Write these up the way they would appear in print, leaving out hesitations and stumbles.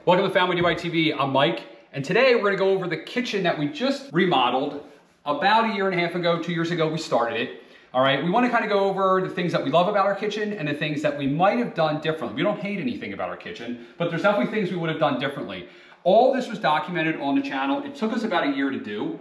Welcome to Family DIY TV. I'm Mike, and today we're gonna go over the kitchen that we just remodeled about a year and a half ago, 2 years ago, we started it. All right, we wanna kind of go over the things that we love about our kitchen and the things that we might have done differently. We don't hate anything about our kitchen, but there's definitely things we would have done differently. All this was documented on the channel. It took us about a year to do.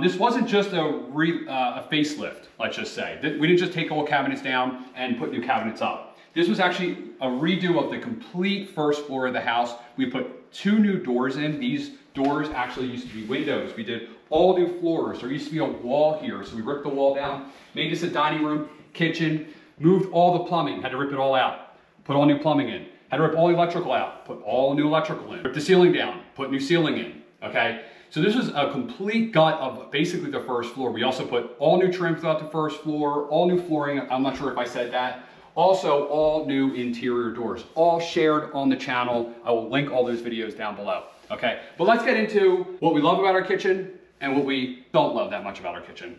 This wasn't just a facelift, let's just say. We didn't just take old cabinets down and put new cabinets up. This was actually a redo of the complete first floor of the house. We put 2 new doors in. These doors actually used to be windows. We did all new floors. There used to be a wall here, so we ripped the wall down, made this a dining room, kitchen, moved all the plumbing, had to rip it all out, put all new plumbing in, had to rip all the electrical out, put all new electrical in, ripped the ceiling down, put new ceiling in, okay? So this was a complete gut of basically the first floor. We also put all new trim throughout the first floor, all new flooring. I'm not sure if I said that. Also, all new interior doors, all shared on the channel. I will link all those videos down below, okay? But let's get into what we love about our kitchen and what we don't love that much about our kitchen.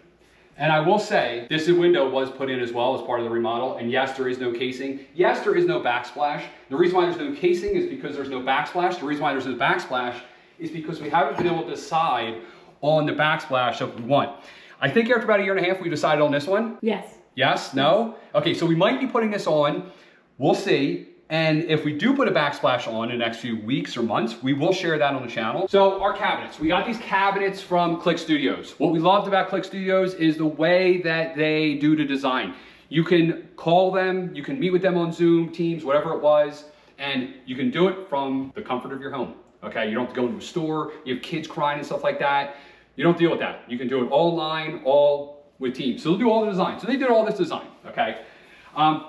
And I will say, this window was put in as well as part of the remodel, and yes, there is no casing. Yes, there is no backsplash. The reason why there's no casing is because there's no backsplash. The reason why there's no backsplash is because we haven't been able to decide on the backsplash that we want. I think after about a year and a half, we decided on this one. Yes. Yes? No? Okay, so we might be putting this on. We'll see. And if we do put a backsplash on in the next few weeks or months, we will share that on the channel. So our cabinets, we got these cabinets from Click Studios. What we loved about Click Studios is the way that they do the design. You can call them, you can meet with them on Zoom, Teams, whatever it was, and you can do it from the comfort of your home. Okay, you don't have to go into a store, you have kids crying and stuff like that. You don't deal with that. You can do it all online, all with Teams. So they'll do all the design. So they did all this design, okay?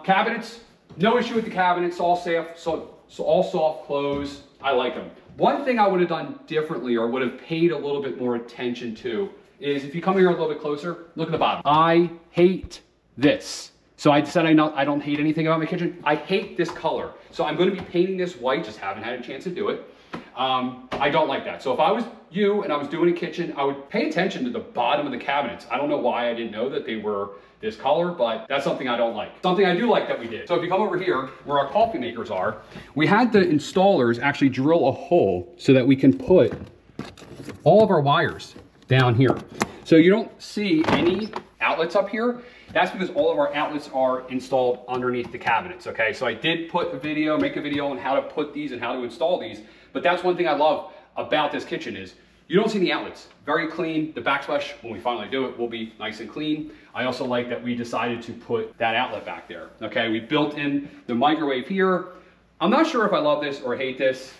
Cabinets, no issue with the cabinets, all safe, so all soft close. I like them. One thing I would have done differently or would have paid a little bit more attention to is if you come here a little bit closer, look at the bottom. I hate this. So I said I don't hate anything about my kitchen. I hate this color. So I'm going to be painting this white, just haven't had a chance to do it. I don't like that. So if I was you and I was doing a kitchen, I would pay attention to the bottom of the cabinets. I don't know why I didn't know that they were this color, but that's something I don't like. Something I do like that we did. So if you come over here where our coffee makers are, we had the installers actually drill a hole so that we can put all of our wires down here. So you don't see any outlets up here. That's because all of our outlets are installed underneath the cabinets, okay? So I did make a video on how to put these and how to install these, but that's one thing I love about this kitchen is you don't see the outlets. Very clean. The backsplash, when we finally do it, will be nice and clean. I also like that we decided to put that outlet back there, okay? We built in the microwave here. I'm not sure if I love this or hate this.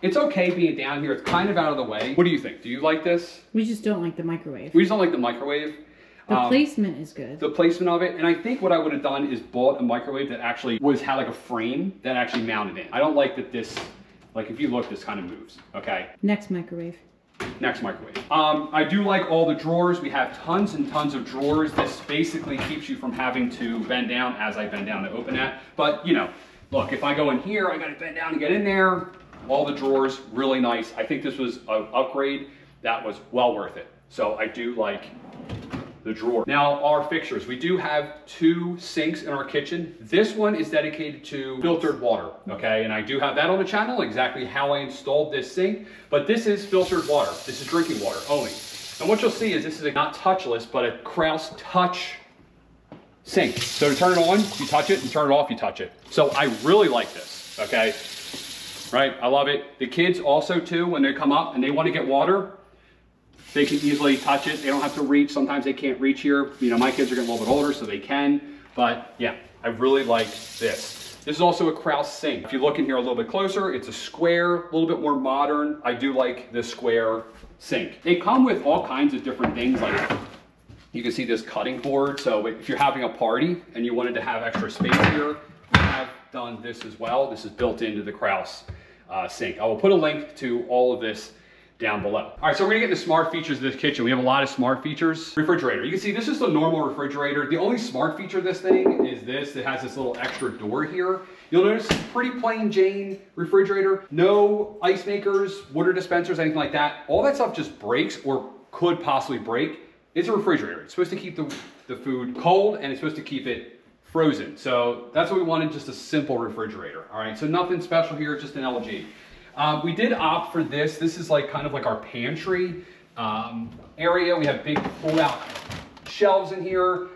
It's okay being down here. It's kind of out of the way. What do you think? Do you like this? We just don't like the microwave. We just don't like the microwave. The placement is good. The placement of it, and I think what I would have done is bought a microwave that actually had like a frame that actually mounted in. I don't like that this, like if you look, this kind of moves, okay? Next microwave. Next microwave. I do like all the drawers. We have tons and tons of drawers. This basically keeps you from having to bend down as I bend down to open that. But you know, look, if I go in here, I gotta bend down to get in there. All the drawers, really nice. I think this was an upgrade that was well worth it. So I do like the drawer. Now our fixtures, we do have 2 sinks in our kitchen. This one is dedicated to filtered water, okay? And I do have that on the channel, exactly how I installed this sink, but this is filtered water. This is drinking water only. And what you'll see is this is not touchless, but a Kraus touch sink. So to turn it on, you touch it, and turn it off, you touch it. So I really like this, okay? Right, I love it. The kids also too, when they come up and they want to get water, they can easily touch it. They don't have to reach. Sometimes they can't reach here. You know, my kids are getting a little bit older, so they can. But yeah, I really like this. This is also a Kraus sink. If you look in here a little bit closer, it's a square, a little bit more modern. I do like this square sink. They come with all kinds of different things. Like you can see this cutting board. So if you're having a party and you wanted to have extra space here, we have done this as well. This is built into the Kraus sink. I will put a link to all of this down below. All right, so we're gonna get the smart features of this kitchen. We have a lot of smart features. Refrigerator, you can see this is the normal refrigerator. The only smart feature of this thing is this. It has this little extra door here. You'll notice it's pretty plain Jane refrigerator. No ice makers, water dispensers, anything like that. All that stuff just breaks or could possibly break. It's a refrigerator. It's supposed to keep the food cold and it's supposed to keep it frozen. So that's what we wanted, just a simple refrigerator. All right, so nothing special here, just an LG. We did opt for this. This is like kind of like our pantry area. We have big pull-out shelves in here.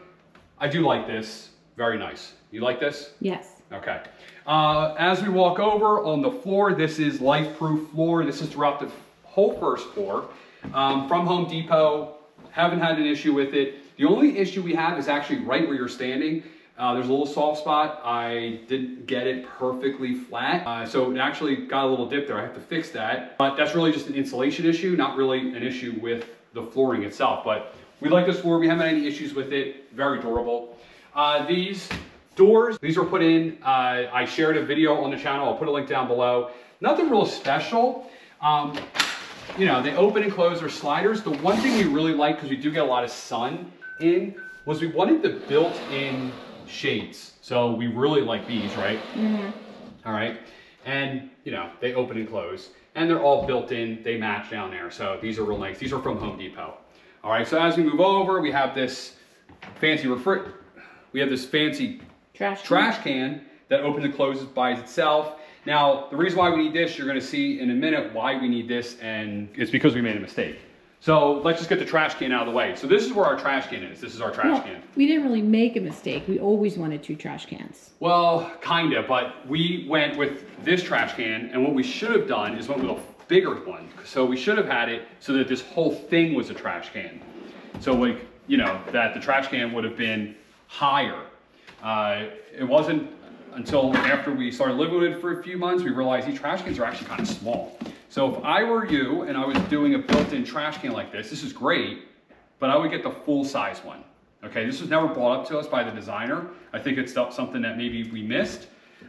I do like this. Very nice. You like this? Yes. Okay. As we walk over on the floor, this is life-proof floor. This is throughout the whole first floor. From Home Depot. Haven't had an issue with it. The only issue we have is actually right where you're standing. There's a little soft spot. I didn't get it perfectly flat. So it actually got a little dip there. I have to fix that. But that's really just an insulation issue, not really an issue with the flooring itself. But we like this floor. We haven't had any issues with it. Very durable. These doors, these were put in. I shared a video on the channel. I'll put a link down below. Nothing real special. You know, they open and close their sliders. The one thing we really like, because we do get a lot of sun in, was we wanted the built-in shades. So we really like these, right? Mm-hmm. All right. And, you know, they open and close. And they're all built in. They match down there. So these are real nice. These are from Home Depot. All right. So as we move over, we have this fancy trash can that opens and closes by itself. Now, the reason why we need this, you're going to see in a minute why we need this, and it's because we made a mistake. So let's just get the trash can out of the way. So this is where our trash can is. This is our trash can. We didn't really make a mistake. We always wanted 2 trash cans. Well, kind of, but we went with this trash can, and what we should have done is went with a bigger one. So we should have had it so that this whole thing was a trash can. So like, you know, that the trash can would have been higher. It wasn't until after we started living with it for a few months, we realized these trash cans are actually kind of small. So if I were you and I was doing a built-in trash can like this is great, but I would get the full-size one. Okay, this was never brought up to us by the designer. I think it's something that maybe we missed,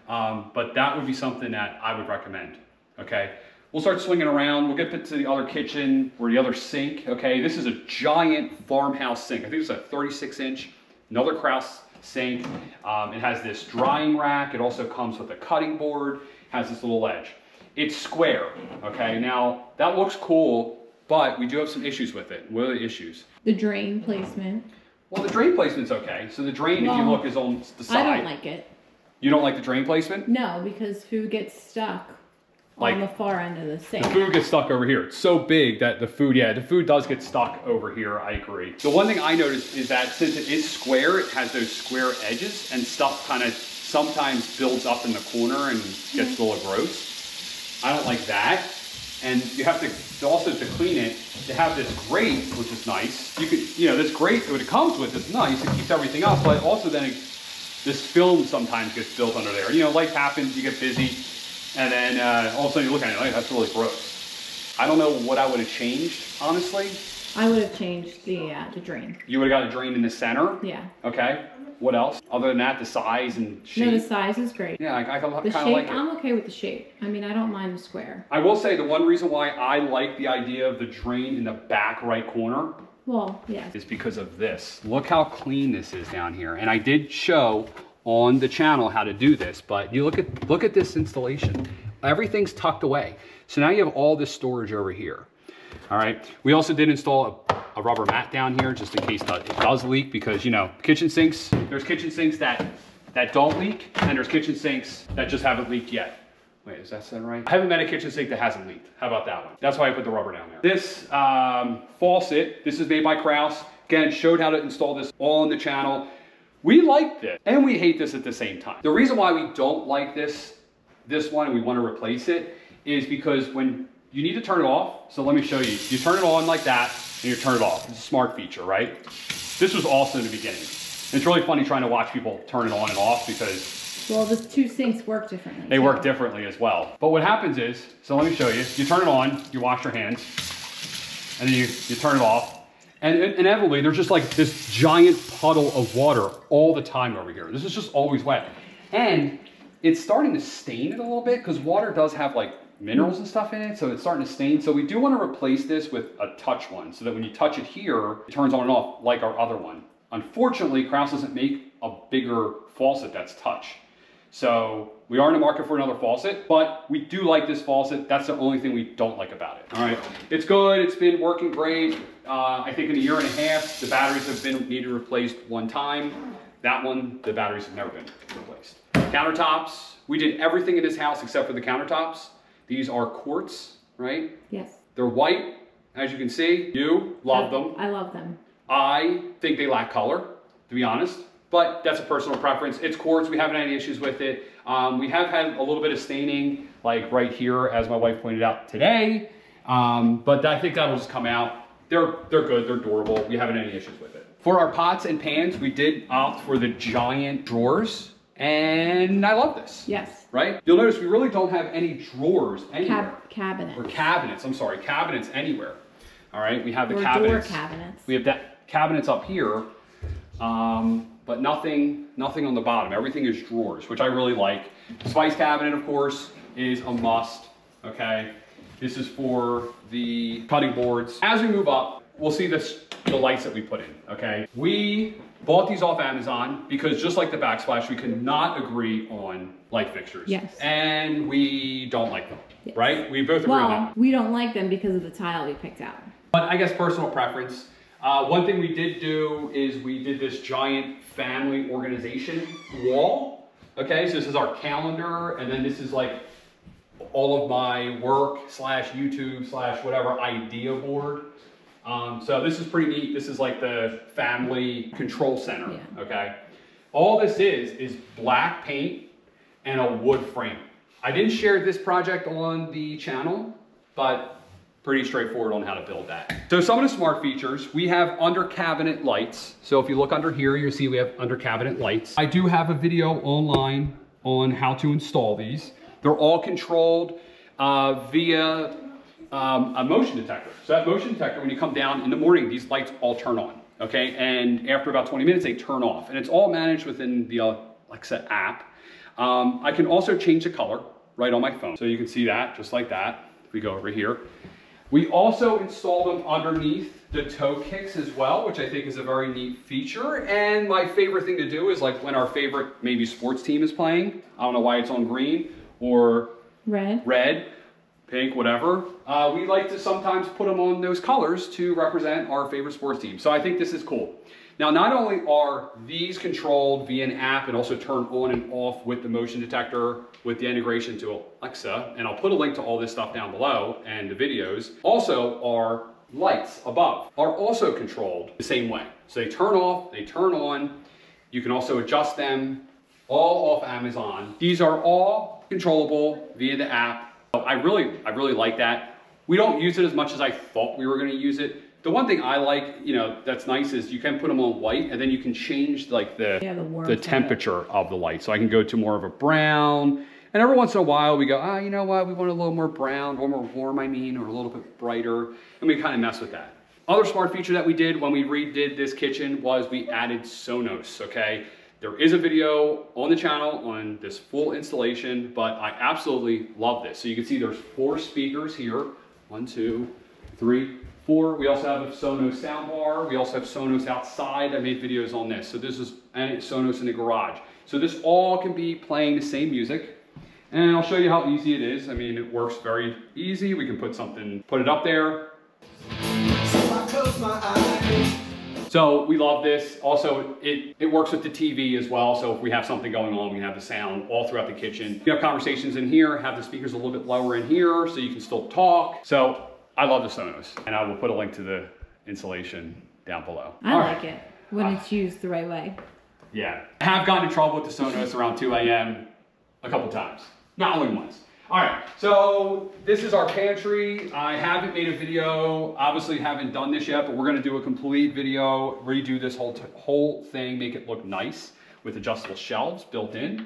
but that would be something that I would recommend. Okay, we'll start swinging around. We'll get to the other kitchen or the other sink. Okay, this is a giant farmhouse sink. I think it's a 36-inch, another Kraus sink. It has this drying rack. It also comes with a cutting board, has this little ledge. It's square, okay? Now, that looks cool, but we do have some issues with it. What are the issues? The drain placement. Well, the drain placement's okay. So the drain, if you look, is on the side. I don't like it. You don't like the drain placement? No, because food gets stuck on the far end of the sink. The food gets stuck over here. It's so big that the food does get stuck over here, I agree. The one thing I noticed is that since it is square, it has those square edges and stuff kind of sometimes builds up in the corner and gets a little gross. I don't like that. And you have to also to clean it, to have this grate, which is nice. You could, you know, this grate, what it comes with is nice. It keeps everything up, but also then this film sometimes gets built under there. You know, life happens, you get busy. And then all of a sudden you look at it, like, that's really gross. I don't know what I would have changed, honestly. I would have changed the drain. You would have got a drain in the center? Yeah. Okay. What else? Other than that, the size and shape? No, the size is great. Yeah, I kind of like it. I'm okay with the shape. I mean, I don't mind the square. I will say the one reason why I like the idea of the drain in the back right corner, well, yes, is because of this. Look how clean this is down here. And I did show on the channel how to do this, but you look at this installation. Everything's tucked away. So now you have all this storage over here. All right. We also did install a rubber mat down here just in case it does leak, because, you know, kitchen sinks, there's kitchen sinks that don't leak, and there's kitchen sinks that just haven't leaked yet. Wait, is that said right? I haven't met a kitchen sink that hasn't leaked. How about that one? That's why I put the rubber down there. This faucet, this is made by Kraus. Again, showed how to install this on the channel. We like this and we hate this at the same time. The reason why we don't like this one and we want to replace it is because when you need to turn it off, so let me show you. You turn it on like that and you turn it off. It's a smart feature, right? This was also in the beginning. It's really funny trying to watch people turn it on and off because... well, the 2 sinks work differently. They work differently as well. But what happens is, so let me show you. You turn it on, you wash your hands, and then you turn it off. And inevitably, there's just like this giant puddle of water all the time over here. This is just always wet. And it's starting to stain it a little bit because water does have like minerals and stuff in it, so it's starting to stain. So we do want to replace this with a touch one so that when you touch it here, it turns on and off like our other one. Unfortunately, Kraus doesn't make a bigger faucet that's touch. So we are in the market for another faucet, but we do like this faucet. That's the only thing we don't like about it. All right, it's good. It's been working great. I think in a year and a half, the batteries have been needed replaced one time. That one, the batteries have never been replaced. Countertops, we did everything in this house except for the countertops. These are quartz, right? Yes. They're white, as you can see. You love them. I love them. I think they lack color, to be honest, but that's a personal preference. It's quartz. We haven't had any issues with it. We have had a little bit of staining, like right here, as my wife pointed out today. But I think that'll just come out. They're good. They're durable. We haven't had any issues with it. For our pots and pans, we did opt for the giant drawers, and I love this. Yes. Right? You'll notice we really don't have any drawers anywhere. Cabinets. Or cabinets. I'm sorry, cabinets anywhere. All right, we have the or cabinets. Door cabinets. We have that cabinets up here, but nothing on the bottom. Everything is drawers, which I really like. Spice cabinet, of course, is a must. Okay, this is for the cutting boards. As we move up, we'll see the lights that we put in. Okay, we bought these off Amazon because just like the backsplash, we could not agree on light fixtures. Yes. And we don't like them. Yes. Right? We both agree on that. Well, we don't like them because of the tile we picked out. But I guess personal preference. One thing we did do is we did this giant family organization wall. Okay, so this is our calendar, and then this is like all of my work / YouTube / whatever idea board. So this is pretty neat. This is like the family control center. Yeah. Okay, all this is black paint and a wood frame. I didn't share this project on the channel, but pretty straightforward on how to build that. So some of the smart features, we have under cabinet lights. So if you look under here, you'll see we have under cabinet lights. I do have a video online on how to install these. They're all controlled via a motion detector. So that motion detector, when you come down in the morning, these lights all turn on, okay? And after about 20 minutes, they turn off. And it's all managed within the Alexa app. I can also change the color right on my phone. So you can see that, just like that. If we go over here. We also installed them underneath the toe kicks as well, which I think is a very neat feature. And my favorite thing to do is like when our favorite maybe sports team is playing, I don't know why it's on green or red, pink, whatever. We like to sometimes put them on those colors to represent our favorite sports team. So I think this is cool. Now, not only are these controlled via an app and also turned on and off with the motion detector with the integration to Alexa, and I'll put a link to all this stuff down below and the videos, also our lights above are also controlled the same way. So they turn off, they turn on. You can also adjust them all off Amazon. These are all controllable via the app. I really like that. We don't use it as much as I thought we were going to use it. The one thing I like, you know, that's nice is you can put them on white and then you can change like the temperature of the light. So I can go to more of a brown, and every once in a while we go, you know what, we want a little more brown, or more warm, I mean, or a little bit brighter, and we kind of mess with that. Other smart feature that we did when we redid this kitchen was we added Sonos, okay? There is a video on the channel on this full installation, but I absolutely love this. So you can see there's 4 speakers here, 1, 2, 3, 4. We also have a Sonos soundbar. We also have Sonos outside. I made videos on this. So this is Sonos in the garage. So this all can be playing the same music. And I'll show you how easy it is. I mean, it works very easy. We can put it up there. So we love this. Also, it works with the TV as well. So if we have something going on, we have the sound all throughout the kitchen. You have conversations in here, have the speakers a little bit lower in here so you can still talk. So I love the Sonos, and I will put a link to the installation down below. I like it when it's used the right way. Yeah. I have gotten in trouble with the Sonos around 2 a.m. a couple times. Not only once. All right, so this is our pantry. I haven't made a video, obviously haven't done this yet, but we're gonna do a complete video, redo this whole thing, make it look nice with adjustable shelves built in.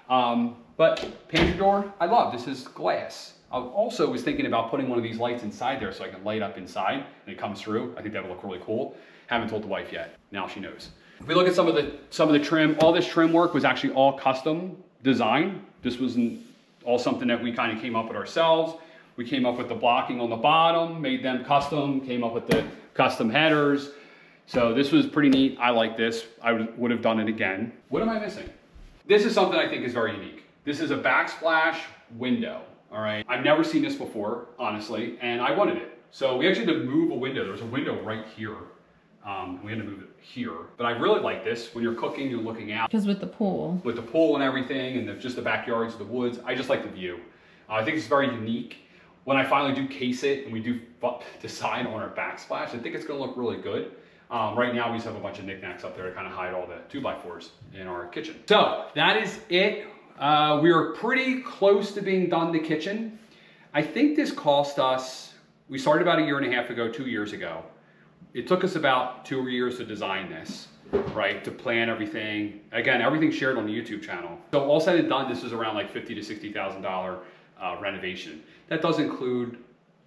But pantry door, I love. This is glass. I also was thinking about putting one of these lights inside there so I can light up inside and it comes through. I think that would look really cool. Haven't told the wife yet. Now she knows. If we look at some of the trim, all this trim work was actually all custom design. This wasn't all something that we kind of came up with ourselves. We came up with the blocking on the bottom, made them custom, came up with the custom headers. So this was pretty neat. I like this. I would have done it again. What am I missing? This is something I think is very unique. This is a backsplash window. All right, I've never seen this before, honestly, and I wanted it. So we actually had to move a window. There was a window right here. We had to move it here. But I really like this. When you're cooking, you're looking out. Because with the pool. With the pool and everything, and just the backyards, the woods, I just like the view. I think it's very unique. When I finally do case it and we do decide on our backsplash, I think it's gonna look really good. Right now we just have a bunch of knickknacks up there to kind of hide all the 2x4s in our kitchen. So that is it. We are pretty close to being done the kitchen. I think this cost us, we started about 1.5 years ago, 2 years ago. It took us about 2 years to design this, right? To plan everything. Again, everything's shared on the YouTube channel. So all said and done, this is around like $50,000 to $60,000 renovation. That does include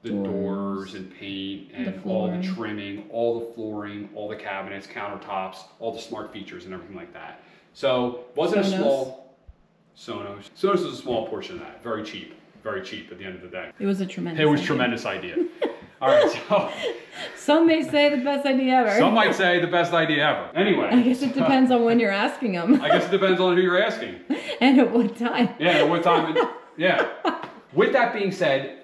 the doors and paint and all the trimming, all the flooring, all the cabinets, countertops, all the smart features and everything like that. So wasn't a small Sonos. Sonos is a small portion of that. Very cheap at the end of the day. It was a tremendous idea. All right, so. Some may say the best idea ever. Some might say the best idea ever. Anyway. I guess it depends on when you're asking them. I guess it depends on who you're asking. And at what time. Yeah, at what time. Yeah. With that being said,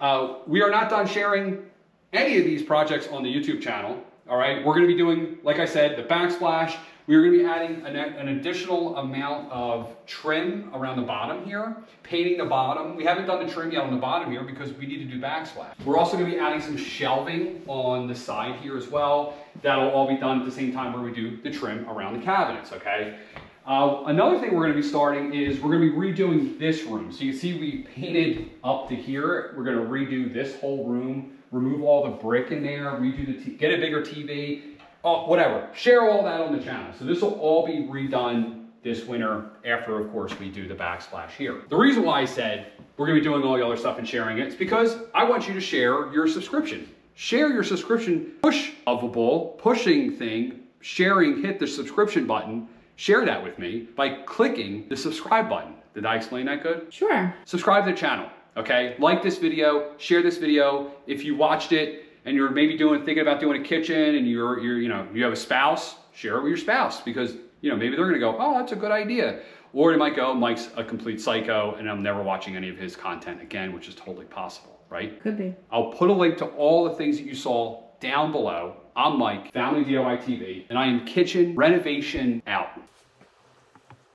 we are not done sharing any of these projects on the YouTube channel. All right, we're going to be doing, like I said, the backsplash. We're going to be adding an additional amount of trim around the bottom here, painting the bottom. We haven't done the trim yet on the bottom here because we need to do backsplash. We're also going to be adding some shelving on the side here as well. That'll all be done at the same time where we do the trim around the cabinets, okay? Another thing we're going to be starting is we're going to be redoing this room. So you see we painted up to here. We're going to redo this whole room, remove all the brick in there, redo the get a bigger TV. Whatever, share all that on the channel. So this will all be redone this winter after, of course, we do the backsplash here. The reason why I said we're gonna be doing all the other stuff and sharing it is because I want you to share your subscription. Share your subscription, push lovable, pushing thing, sharing, hit the subscription button, share that with me by clicking the subscribe button. Did I explain that good? Sure. Subscribe to the channel, okay? Like this video, share this video. If you watched it, and you're maybe thinking about doing a kitchen and you have a spouse, share it with your spouse because maybe they're gonna go, oh, that's a good idea. Or they might go, Mike's a complete psycho and I'm never watching any of his content again, which is totally possible, right? Could be. I'll put a link to all the things that you saw down below. I'm Mike, Family DIY TV, and I am kitchen renovation out.